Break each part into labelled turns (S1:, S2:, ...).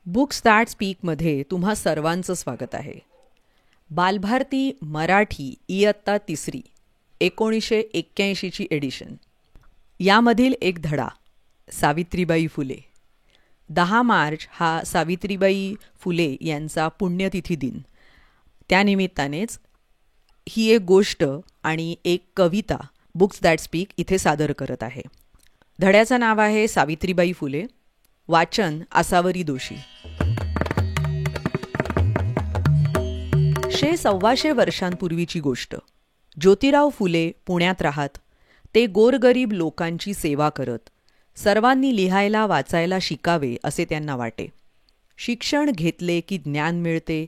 S1: Books that स्पीकमध्ये तुम्हा सर्वांचं स्वागत आहे. बालभारती मराठी इयत्ता तिसरी 1981ची एडिशन. यामधील एक धडा सावित्रीबाई फुले. 10 मार्च हा सावित्रीबाई फुले यांचा पुण्यतिथी दिन. त्यानिमित्तानेच ही एक गोष्ट आणि एक कविता बुक्स दॅट स्पीक इथे सादर करत आहे. धड्याचं नाव आहे सावित्रीबाई फुले. वाचन आसावरी दोशी. 125 वर्षांपूर्वीची गोष्ट. ज्योतिराव फुले पुण्यात राहत. ते गोरगरीब लोकांची सेवा करत. सर्वांनी लिहायला वाचायला शिकावे असे त्यांना वाटे. शिक्षण घेतले की ज्ञान मिळते,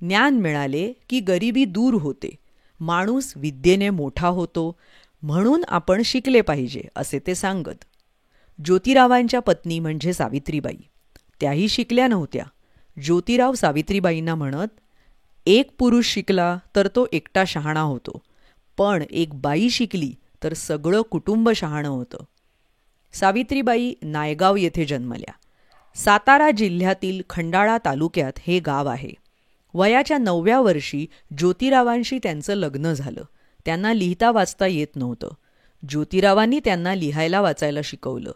S1: ज्ञान मिळाले की गरिबी दूर होते, माणूस विद्येने मोठा होतो, म्हणून आपण शिकले पाहिजे असे ते सांगत. ज्योतिरावांच्या पत्नी म्हणजे सावित्रीबाई. त्याही शिकल्या नव्हत्या. ज्योतिराव सावित्रीबाईंना म्हणत, एक पुरुष शिकला तर तो एकटा शहाणा होतो, पण एक बाई शिकली तर सगळं कुटुंब शहाणं होतं. सावित्रीबाई नायगाव येथे जन्मल्या. सातारा जिल्ह्यातील खंडाळा तालुक्यात हे गाव आहे. वयाच्या 9व्या वर्षी ज्योतिरावांशी त्यांचं लग्न झालं. त्यांना लिहिता वाचता येत नव्हतं. ज्योतिरावांनी त्यांना लिहायला वाचायला शिकवलं.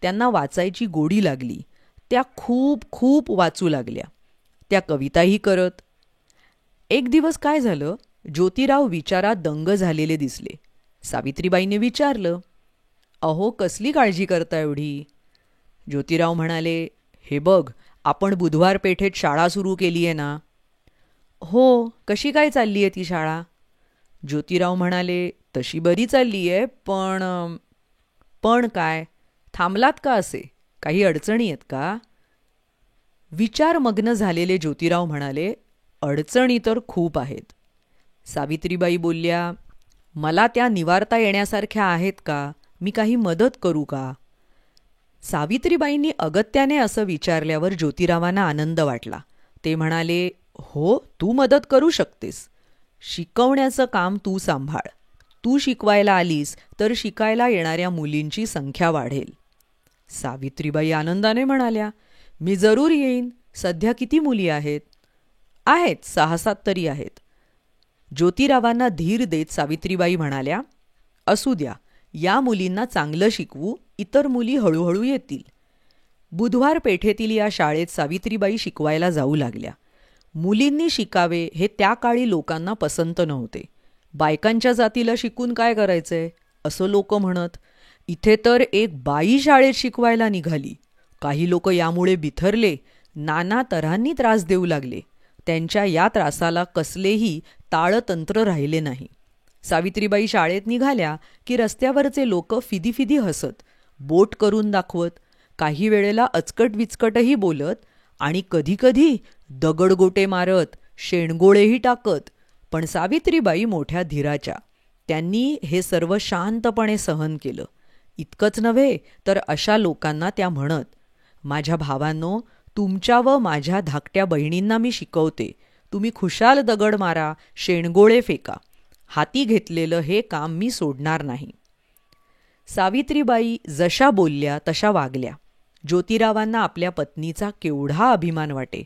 S1: त्यांना वाचायची गोडी लागली. त्या खूप खूप वाचू लागल्या. त्या कविताही करत. एक दिवस काय झालं, ज्योतिराव विचारात दंग झालेले दिसले. सावित्रीबाईंनी विचारलं, अहो कसली काळजी करता एवढी? ज्योतिराव म्हणाले, हे बघ, आपण बुधवार पेठेत शाळा सुरू केली आहे ना. हो, कशी काय चालली आहे ती शाळा? ज्योतिराव म्हणाले, तशी बरी चालली आहे, पण काय? थांबलात का असे? काही अडचणी आहेत का? विचारमग्न झालेले ज्योतिराव म्हणाले, अडचणी तर खूप आहेत. सावित्रीबाई बोलल्या, मला त्या निवारता येण्यासारख्या आहेत का? मी काही मदत करू का? सावित्रीबाईंनी अगत्याने असं विचारल्यावर ज्योतिरावांना आनंद वाटला. ते म्हणाले, हो, तू मदत करू शकतेस. शिकवण्याचं काम तू सांभाळ. तू शिकवायला आलीस तर शिकायला येणाऱ्या मुलींची संख्या वाढेल. सावित्रीबाई आनंदाने म्हणाल्या, मी जरूर येईन. सध्या किती मुली आहेत? आहेत 6-7 तरी आहेत. ज्योतिरावांना धीर देत सावित्रीबाई म्हणाल्या, असू द्या, या मुलींना चांगलं शिकवू, इतर मुली हळूहळू येतील. बुधवार पेठेतील या शाळेत सावित्रीबाई शिकवायला जाऊ लागल्या. मुलींनी शिकावे हे त्या काळी लोकांना पसंत नव्हते. बायकांच्या जातीला शिकून काय करायचंय असं लोक म्हणत. इथे तर एक बाई शाळेत शिकवायला निघाली. काही लोक यामुळे बिथरले, नाना तऱ्हांनी त्रास देऊ लागले. त्यांच्या या त्रासाला कसलेही ताळतंत्र राहिले नाही. सावित्रीबाई शाळेत निघाल्या की रस्त्यावरचे लोक फिदी हसत, बोट करून दाखवत, काही वेळेला अचकट विचकटही बोलत आणि कधीकधी दगडगोटे मारत, शेणगोळेही टाकत. पण सावित्रीबाई मोठ्या धीराच्या. त्यांनी हे सर्व शांतपणे सहन केलं. इतकंच नव्हे तर अशा लोकांना त्या म्हणत, माझ्या भावांनो, तुमच्या व माझ्या धाकट्या बहिणींना मी शिकवते. तुम्ही खुशाल दगड मारा, शेणगोळे फेका. हाती घेतलेलं हे काम मी सोडणार नाही. सावित्रीबाई जशा बोलल्या तशा वागल्या. ज्योतिरावांना आपल्या पत्नीचा केवढा अभिमान वाटे.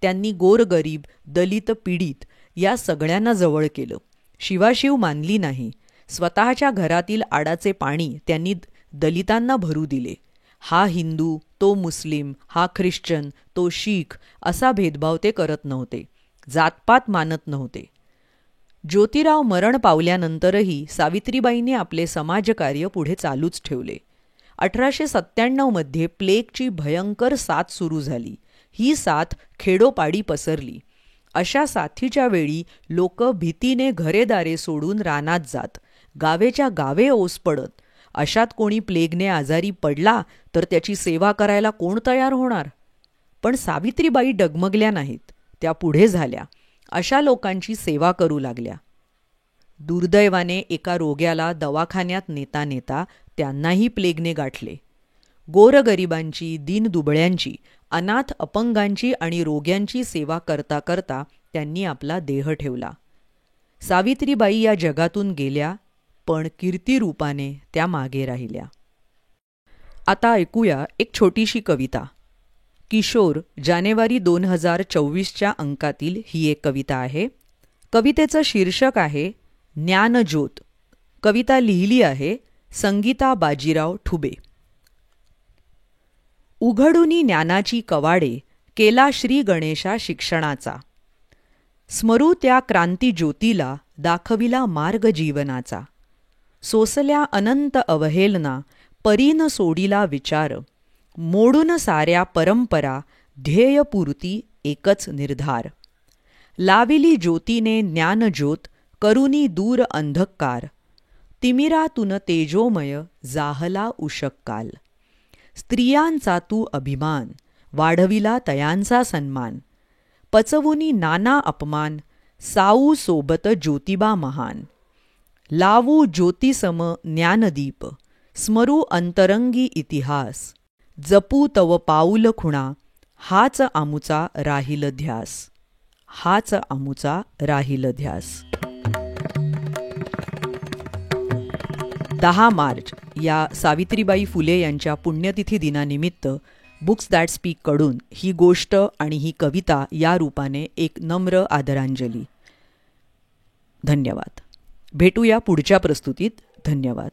S1: त्यांनी गोरगरीब, दलित, पीडित या सगळ्यांना जवळ केलं. शिवाशिव मानली नाही. स्वतःच्या घरातील आडाचे पाणी त्यांनी दलितांना भरू दिले. हा हिंदू, तो मुस्लिम, हा ख्रिश्चन, तो शीख असा भेदभाव ते करत नव्हते. जातपात मानत नव्हते. ज्योतिराव मरण पावल्यानंतरही सावित्रीबाईंनी आपले समाजकार्य पुढे चालूच ठेवले. 1897 प्लेगची भयंकर साथ सुरू झाली. ही साथ खेडोपाडी पसरली. अशा साथीच्या वेळी लोक भीतीने घरेदारे सोडून रानात जात, गावेच्या गावे ओस पडत. अशात कोणी प्लेगने आजारी पडला तर त्याची सेवा करायला कोण तयार होणार? पण सावित्रीबाई डगमगल्या नाहीत. त्या पुढे झाल्या. अशा लोकांची सेवा करू लागल्या. दुर्दैवाने एका रोग्याला दवाखान्यात नेता नेता त्यांनाही प्लेगने गाठले. गोरगरिबांची, दीनदुबळ्यांची, अनाथ अपंगांची आणि रोग्यांची सेवा करता करता त्यांनी आपला देह ठेवला. सावित्रीबाई या जगातून गेल्या, पण कीर्तिरूपाने त्या मागे राहिल्या. आता ऐकूया एक छोटीशी कविता. किशोर जानेवारी 2024च्या अंकातील ही एक कविता आहे. कवितेचं शीर्षक आहे ज्ञानज्योत. कविता लिहिली आहे संगीता बाजीराव ठुबे. उघडुनी ज्ञानाची कवाडे केला श्री गणेशा शिक्षणाचा. स्मरू त्या क्रांती ज्योतीला दाखविला मार्ग जीवनाचा. सोसल्या अनंत अवहेलना परीन सोडिला विचार. मोडून साऱ्या परंपरा ध्येयपूर्ती एकच निर्धार. लाविली ज्योतीने ज्ञानज्योत करुनी दूर अंधकार. तिमिरातून तेजोमय जाहला उषक्काल. स्त्रियांचा तू अभिमान वाढविला तयांचा सन्मान. पचवुनी नाना अपमान साऊ सोबत ज्योतिबा महान. लावू ज्योतिसम ज्ञानदीप स्मरू अंतरंगी इतिहास. जपू तव पाऊल खुणा हाच आमुचा राहील ध्यास. हाच आमुचा राहील ध्यास. 10 मार्च या सावित्रीबाई फुले यांच्या पुण्यतिथी दिनानिमित्त बुक्स दॅट स्पीक कडून ही गोष्ट आणि ही कविता या रूपाने एक नम्र आदरांजली. धन्यवाद. भेटूया पुढच्या प्रस्तुतीत. धन्यवाद.